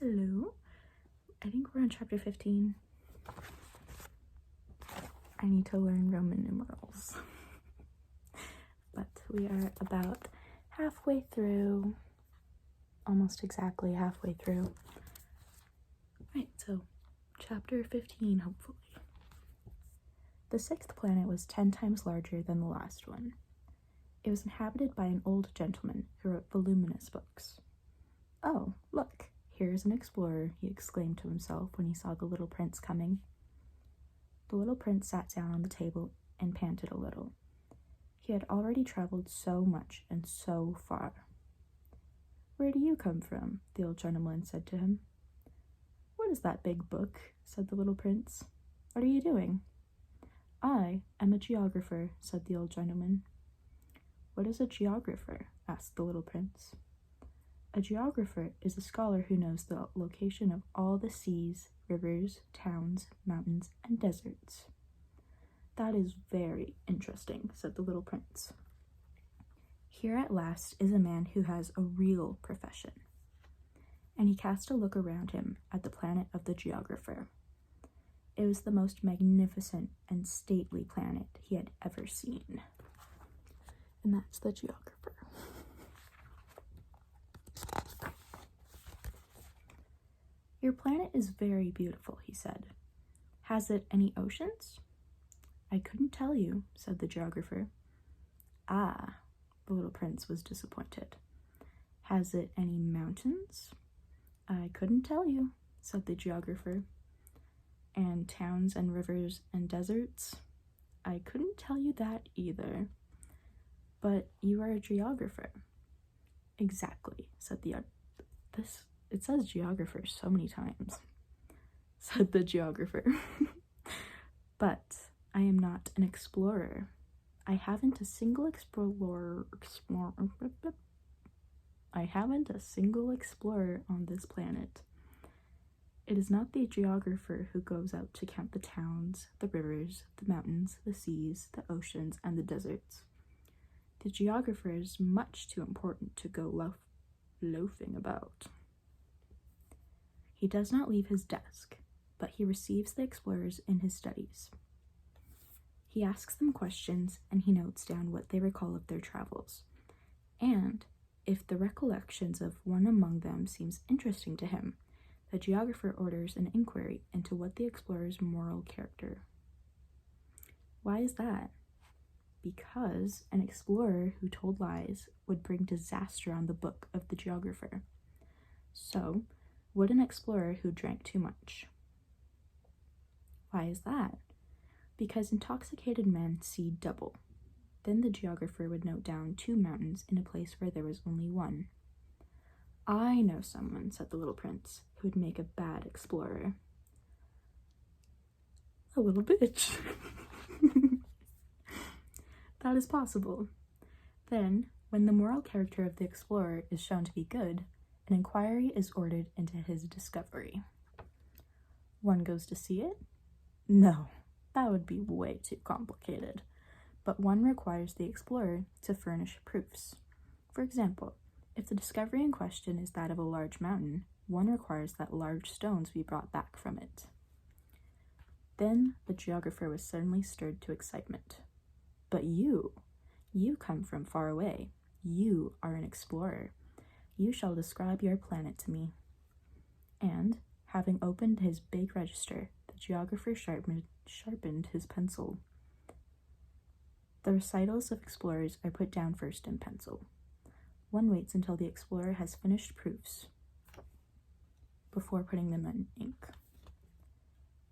Hello. I think we're on chapter 15. I need to learn Roman numerals. But we are about halfway through. Almost exactly halfway through. Right, so chapter 15, hopefully. The sixth planet was 10 times larger than the last one. It was inhabited by an old gentleman who wrote voluminous books. "Oh, look, here's an explorer," he exclaimed to himself when he saw the little prince coming. The little prince sat down on the table and panted a little. He had already traveled so much and so far. "Where do you come from?" the old gentleman said to him. "What is that big book?" said the little prince. "What are you doing?" "I am a geographer," said the old gentleman. "What is a geographer?" asked the little prince. "A geographer is a scholar who knows the location of all the seas, rivers, towns, mountains, and deserts." "That is very interesting," said the little prince. "Here at last is a man who has a real profession." And he cast a look around him at the planet of the geographer. It was the most magnificent and stately planet he had ever seen. And that's the geographer. "Your planet is very beautiful," he said. "Has it any oceans?" "I couldn't tell you," said the geographer. "Ah," the little prince was disappointed. "Has it any mountains?" "I couldn't tell you," said the geographer. "And towns and rivers and deserts?" "I couldn't tell you that either." "But you are a geographer." "Exactly," said it says geographer so many times, said the geographer. "But I am not an explorer. I haven't a single explorer on this planet. It is not the geographer who goes out to count the towns, the rivers, the mountains, the seas, the oceans, and the deserts. The geographer is much too important to go loafing about. He does not leave his desk, but he receives the explorers in his studies. He asks them questions, and he notes down what they recall of their travels. And if the recollections of one among them seems interesting to him, the geographer orders an inquiry into what the explorer's moral character." Why is that? Because an explorer who told lies would bring disaster on the book of the geographer. So, would an explorer who drank too much? Why is that? Because intoxicated men see double. Then the geographer would note down 2 mountains in a place where there was only 1. "I know someone," said the little prince, "who would make a bad explorer." "A little bitch." "That is possible." Then, when the moral character of the explorer is shown to be good, an inquiry is ordered into his discovery. One goes to see it? No, that would be way too complicated. But one requires the explorer to furnish proofs. For example, if the discovery in question is that of a large mountain, one requires that large stones be brought back from it. Then the geographer was suddenly stirred to excitement. "But you come from far away. You are an explorer. You shall describe your planet to me." And, having opened his big register, the geographer sharpened his pencil. The recitals of explorers are put down first in pencil. One waits until the explorer has finished proofs before putting them in ink.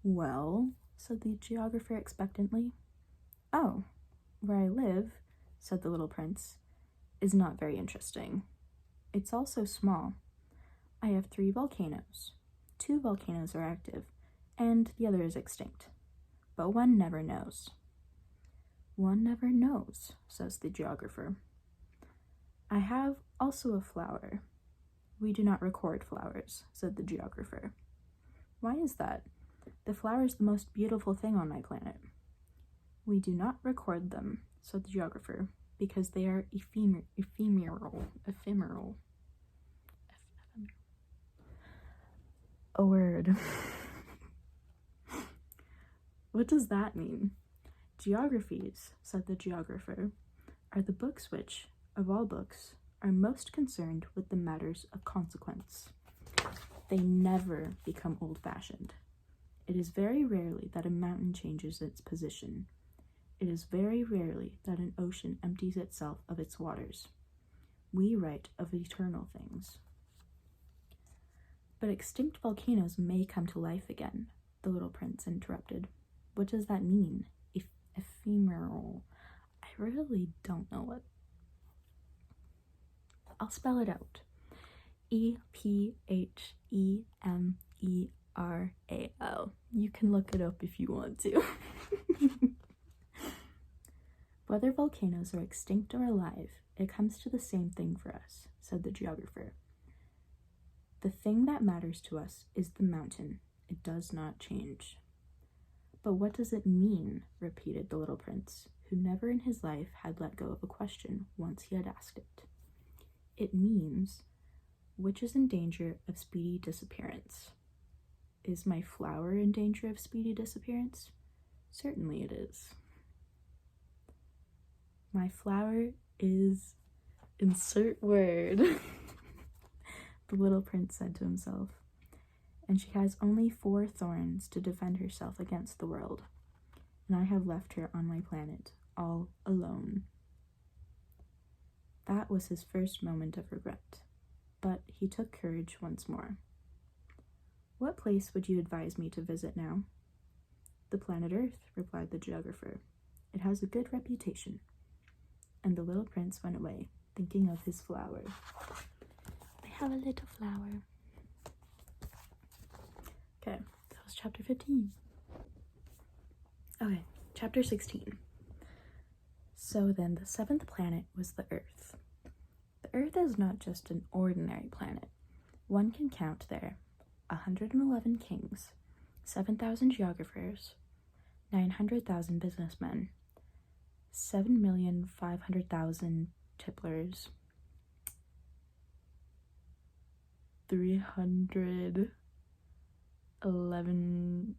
"Well," said the geographer expectantly. "Oh, where I live," said the little prince, "is not very interesting. It's all so small. I have 3 volcanoes. 2 volcanoes are active, and the other is extinct. But one never knows." "One never knows," says the geographer. "I have also a flower." "We do not record flowers," said the geographer. "Why is that? The flower is the most beautiful thing on my planet." "We do not record them," said the geographer, "because they are ephemeral. a word. What does that mean? Geographies, said the geographer, are the books which, of all books, are most concerned with the matters of consequence. They never become old-fashioned. It is very rarely that a mountain changes its position. It is very rarely that an ocean empties itself of its waters. We write of eternal things. But extinct volcanoes may come to life again, the little prince interrupted. What does that mean? Ephemeral. I really don't know what. I'll spell it out. Ephemeral. You can look it up if you want to. Whether volcanoes are extinct or alive, it comes to the same thing for us, said the geographer. The thing that matters to us is the mountain. It does not change. But what does it mean? Repeated the little prince, who never in his life had let go of a question once he had asked it. It means, which is in danger of speedy disappearance. Is my flower in danger of speedy disappearance? Certainly it is. My flower is... insert word. The little prince said to himself. And she has only 4 thorns to defend herself against the world, and I have left her on my planet, all alone. That was his first moment of regret, but he took courage once more. What place would you advise me to visit now? The planet Earth, replied the geographer. It has a good reputation. And the little prince went away, thinking of his flower. I have a little flower. Okay, that was chapter 15. Okay, chapter 16. So then the 7th planet was the Earth. The Earth is not just an ordinary planet. One can count there 111 kings, 7,000 geographers, 900,000 businessmen, 7,500,000 tipplers, 300 billion 11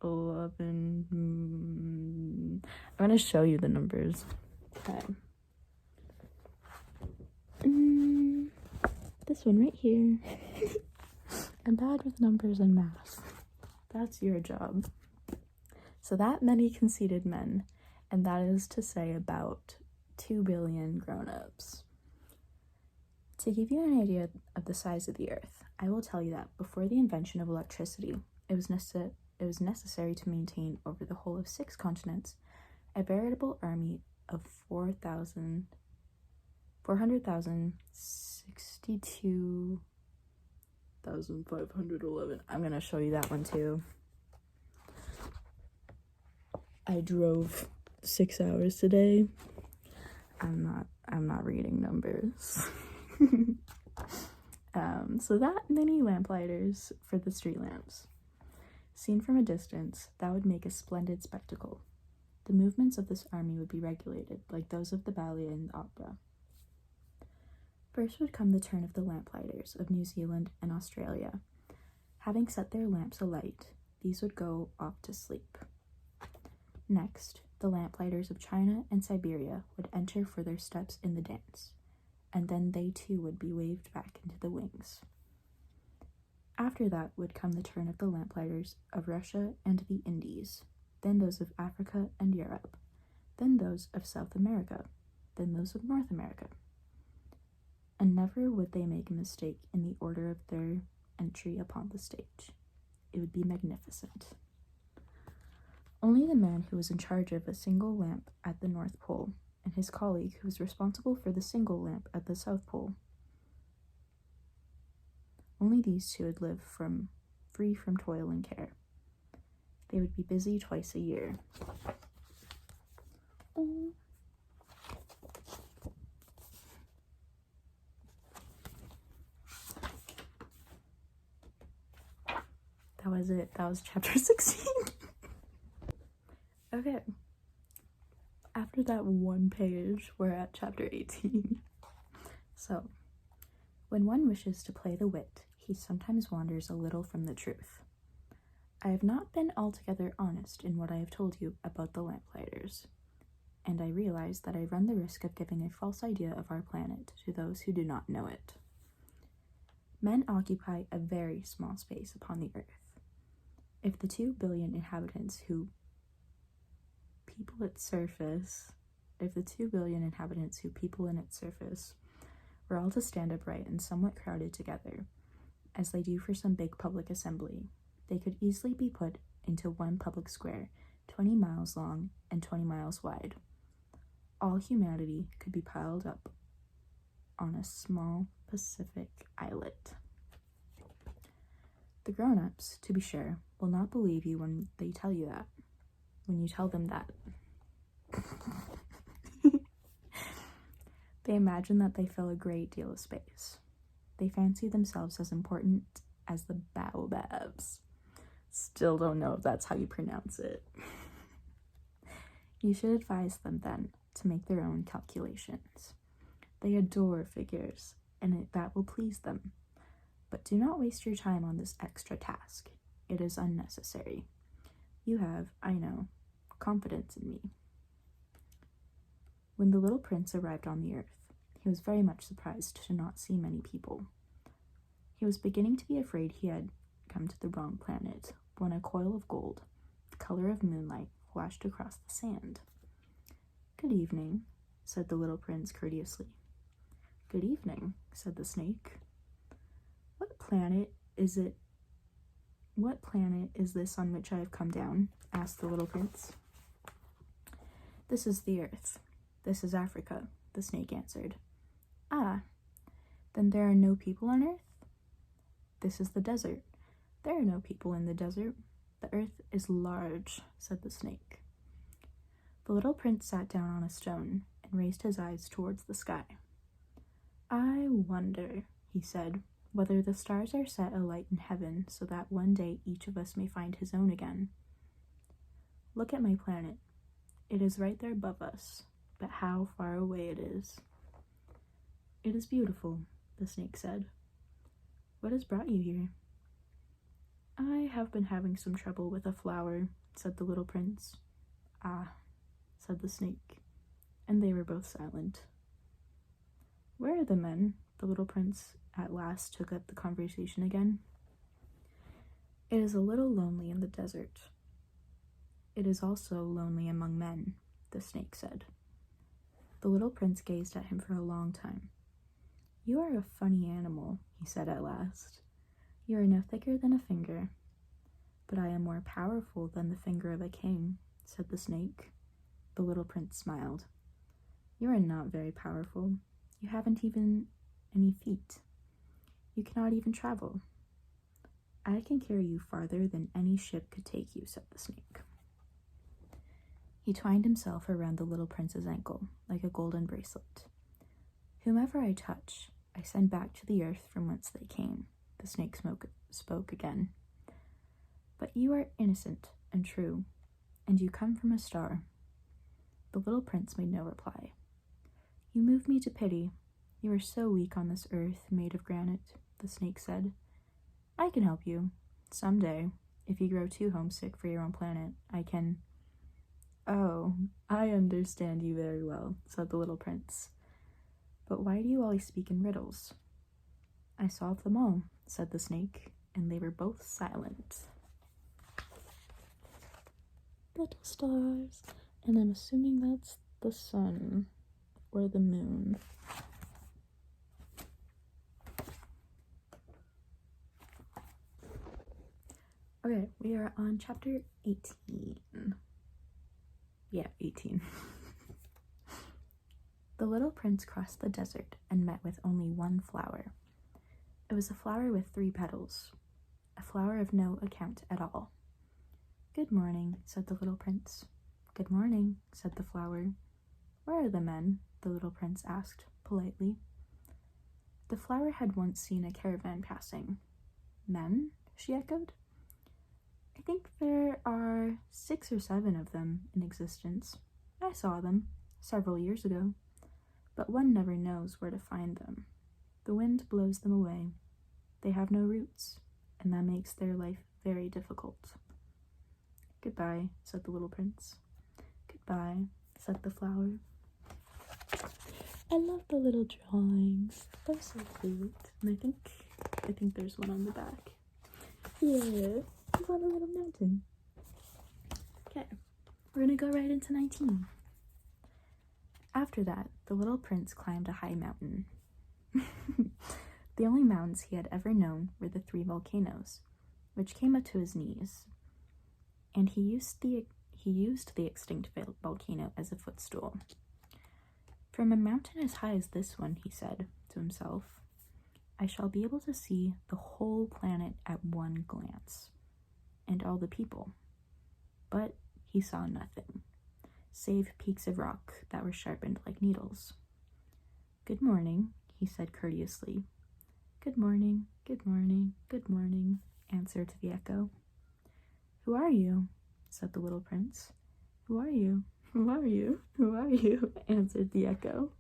I'm going to show you the numbers. Okay. This one right here. I'm bad with numbers and math. That's your job. So that many conceited men, and that is to say about 2 billion grown-ups. To give you an idea of the size of the Earth, I will tell you that before the invention of electricity, it was necessary to maintain over the whole of 6 continents a veritable army of 462,511. I'm gonna show you that one too. I drove 6 hours today. I'm not reading numbers. So that many lamplighters for the street lamps. Seen from a distance, that would make a splendid spectacle. The movements of this army would be regulated, like those of the ballet and the opera. First would come the turn of the lamplighters of New Zealand and Australia. Having set their lamps alight, these would go off to sleep. Next, the lamplighters of China and Siberia would enter for their steps in the dance, and then they too would be waved back into the wings. After that would come the turn of the lamplighters of Russia and the Indies, then those of Africa and Europe, then those of South America, then those of North America. And never would they make a mistake in the order of their entry upon the stage. It would be magnificent. Only the man who was in charge of a single lamp at the North Pole, and his colleague who was responsible for the single lamp at the South Pole, only these two would live free from toil and care. They would be busy twice a year. Oh. That was it. That was chapter 16. Okay. After that one page, we're at chapter 18. So, when one wishes to play the wit, he sometimes wanders a little from the truth. I have not been altogether honest in what I have told you about the lamplighters, and I realize that I run the risk of giving a false idea of our planet to those who do not know it. Men occupy a very small space upon the Earth. If the 2 billion inhabitants who people its surface were all to stand upright and somewhat crowded together, as they do for some big public assembly, they could easily be put into one public square 20 miles long and 20 miles wide. All humanity could be piled up on a small Pacific islet. The grown-ups, to be sure, will not believe you when you tell them that. They imagine that they fill a great deal of space. They fancy themselves as important as the baobabs. Still don't know if that's how you pronounce it. You should advise them, then, to make their own calculations. They adore figures, and that will please them. But do not waste your time on this extra task. It is unnecessary. You have, I know, confidence in me. When the little prince arrived on the earth, he was very much surprised to not see many people. He was beginning to be afraid he had come to the wrong planet when a coil of gold, the color of moonlight, flashed across the sand. "Good evening," said the little prince courteously. "Good evening," said the snake. What planet is this on which I have come down?" asked the little prince. "This is the earth. This is Africa," the snake answered. "Ah, then there are no people on earth?" "This is the desert. There are no people in the desert. The earth is large," said the snake. The little prince sat down on a stone and raised his eyes towards the sky. "I wonder," he said, "whether the stars are set alight in heaven so that one day each of us may find his own again. Look at my planet. It is right there above us, but how far away it is." "It is beautiful," the snake said. "What has brought you here?" "I have been having some trouble with a flower," said the little prince. "Ah," said the snake, and they were both silent. "Where are the men?" The little prince at last took up the conversation again. "It is a little lonely in the desert. It is also lonely among men," the snake said. The little prince gazed at him for a long time. "You are a funny animal," he said at last. "You are no thicker than a finger." "But I am more powerful than the finger of a king," said the snake. The little prince smiled. "You are not very powerful. You haven't even any feet. You cannot even travel." "I can carry you farther than any ship could take you," said the snake. He twined himself around the little prince's ankle like a golden bracelet. "Whomever I touch, I send back to the earth from whence they came," the snake spoke again. "But you are innocent and true, and you come from a star." The little prince made no reply. "You move me to pity. You are so weak on this earth made of granite," the snake said. "I can help you. Some day, if you grow too homesick for your own planet, I can—" "Oh, I understand you very well," said the little prince. "But why do you always speak in riddles?" "I solve them all," said the snake, and they were both silent. Little stars, and I'm assuming that's the sun or the moon. Okay, we are on chapter 18. Yeah, 18. The little prince crossed the desert and met with only one flower. It was a flower with 3 petals, a flower of no account at all. "Good morning," said the little prince. "Good morning," said the flower. "Where are the men?" the little prince asked politely. The flower had once seen a caravan passing. "Men?" she echoed. "I think there are 6 or 7 of them in existence. I saw them several years ago, but one never knows where to find them. The wind blows them away." They have no roots, and that makes their life very difficult. Goodbye, said the little prince. Goodbye, said the flower. I love the little drawings. They're so cute. And I think there's one on the back. Yeah, it's on a little mountain. Okay, we're gonna go right into 19. After that, the little prince climbed a high mountain. The only mountains he had ever known were the 3 volcanoes, which came up to his knees, and he used the extinct volcano as a footstool. From a mountain as high as this one, he said to himself, I shall be able to see the whole planet at one glance, and all the people. But he saw nothing, save peaks of rock that were sharpened like needles. Good morning, he said courteously. Good morning, good morning, good morning, answered the echo. Who are you? Said the little prince. Who are you? Who are you? Who are you? Answered the echo.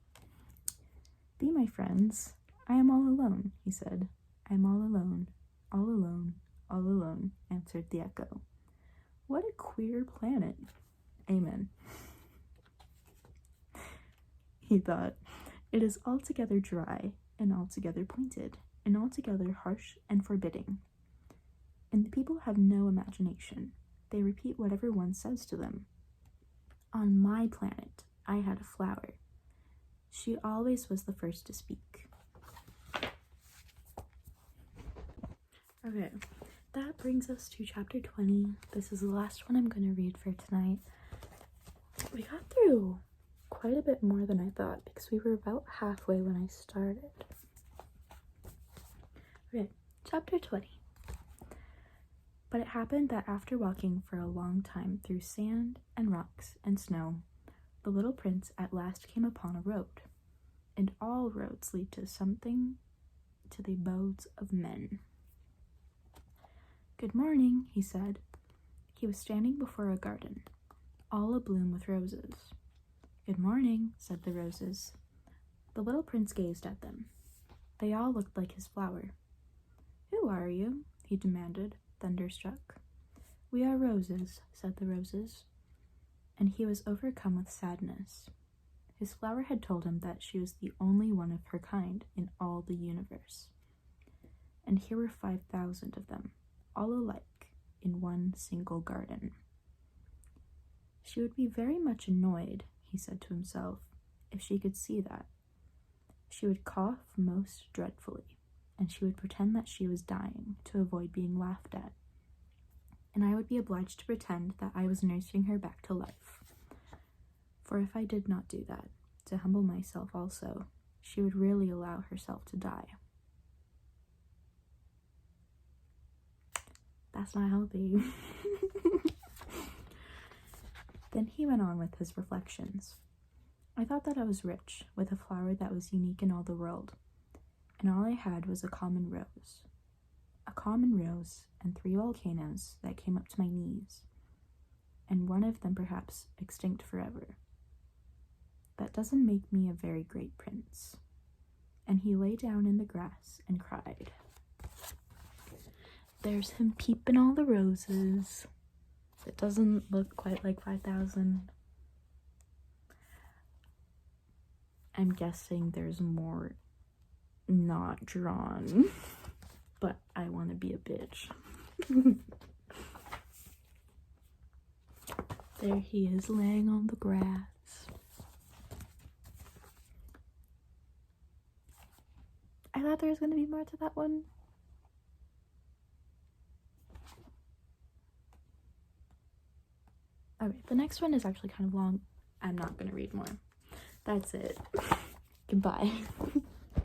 Be my friends. I am all alone, he said. I am all alone, all alone, all alone, answered the echo. What a queer planet. Amen. He thought, it is altogether dry and altogether pointed and altogether harsh and forbidding. And the people have no imagination. They repeat whatever one says to them. On my planet, I had a flower. She always was the first to speak. Okay, that brings us to chapter 20. This is the last one I'm going to read for tonight. We got through quite a bit more than I thought because we were about halfway when I started. Okay, chapter 20. But it happened that after walking for a long time through sand and rocks and snow, the little prince at last came upon a road, and all roads lead to something, to the abodes of men. Good morning, he said. He was standing before a garden, all abloom with roses. Good morning, said the roses. The little prince gazed at them. They all looked like his flower. Who are you? He demanded, thunderstruck. We are roses, said the roses. And he was overcome with sadness. His flower had told him that she was the only one of her kind in all the universe. And here were 5,000 of them, all alike, in one single garden. She would be very much annoyed, he said to himself, if she could see that. She would cough most dreadfully, and she would pretend that she was dying to avoid being laughed at. And I would be obliged to pretend that I was nursing her back to life. For if I did not do that, to humble myself also, she would really allow herself to die. That's not healthy. Then he went on with his reflections. I thought that I was rich, with a flower that was unique in all the world, and all I had was a common rose. A common rose and 3 volcanoes that came up to my knees, and one of them perhaps extinct forever. That doesn't make me a very great prince. And he lay down in the grass and cried. There's him peeping all the roses. It doesn't look quite like 5,000. I'm guessing there's more not drawn, but I want to be a bitch. There he is laying on the grass. I thought there was going to be more to that one. Alright, the next one is actually kind of long. I'm not going to read more. That's it. Goodbye.